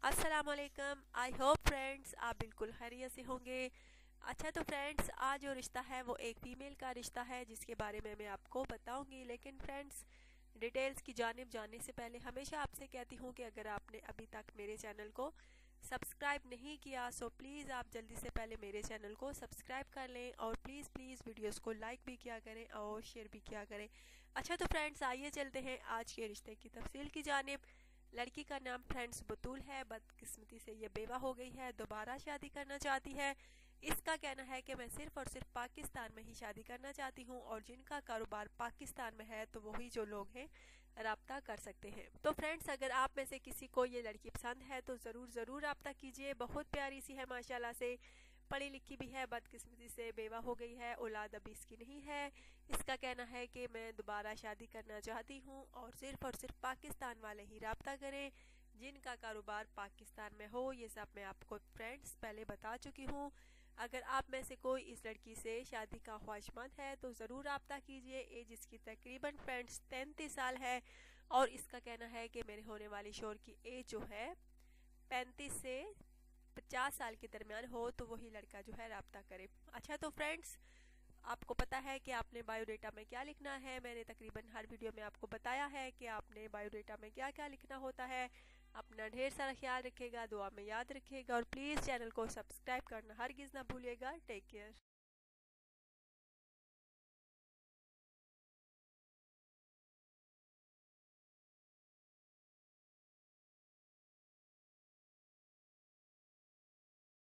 अस्सलामुअलैकुम। I hope friends आप बिल्कुल खैरियत से होंगे। अच्छा तो फ्रेंड्स आज जो रिश्ता है वो एक फीमेल का रिश्ता है जिसके बारे में मैं आपको बताऊंगी। लेकिन फ्रेंड्स डिटेल्स की जानिब जाने से पहले हमेशा आपसे कहती हूँ कि अगर आपने अभी तक मेरे चैनल को सब्सक्राइब नहीं किया सो प्लीज़ आप जल्दी से पहले मेरे चैनल को सब्सक्राइब कर लें और प्लीज़ वीडियोस को लाइक भी किया करें और शेयर भी किया करें। अच्छा तो फ्रेंड्स आइए चलते हैं आज के रिश्ते की तफसील की जानिब। लड़की का नाम फ्रेंड्स बतूल है। बदकिस्मती से ये बेवा हो गई है, दोबारा शादी करना चाहती है। इसका कहना है कि मैं सिर्फ और सिर्फ पाकिस्तान में ही शादी करना चाहती हूँ और जिनका कारोबार पाकिस्तान में है तो वही जो लोग हैं राब्ता कर सकते हैं। तो फ्रेंड्स अगर आप में से किसी को ये लड़की पसंद है तो ज़रूर राब्ता कीजिए। बहुत प्यारी सी है माशाल्लाह से, पढ़ी लिखी भी है। बदकिस्मती से बेवा हो गई है, औलाद अभी इसकी नहीं है। इसका कहना है कि मैं दोबारा शादी करना चाहती हूँ और सिर्फ पाकिस्तान वाले ही राब्ता करें जिनका कारोबार पाकिस्तान में हो। ये सब मैं आपको फ्रेंड्स पहले बता चुकी हूँ। अगर आप में से कोई इस लड़की से शादी का ख्वाहिशमंद है तो ज़रूर राब्ता कीजिए। एज इसकी तकरीबन फ्रेंड्स 33 साल है और इसका कहना है कि मेरे होने वाली शोहर की एज जो है 35 से 50 साल के दरमियान हो तो वही लड़का जो है राब्ता करे। अच्छा तो फ्रेंड्स आपको पता है कि आपने बायोडेटा में क्या लिखना है। मैंने तकरीबन हर वीडियो में आपको बताया है कि आपने बायोडेटा में क्या क्या लिखना होता है। अपना ढेर सारा ख्याल रखिएगा, दुआ में याद रखिएगा और प्लीज़ चैनल को सब्सक्राइब करना हरगिज़ ना भूलिएगा। Take care.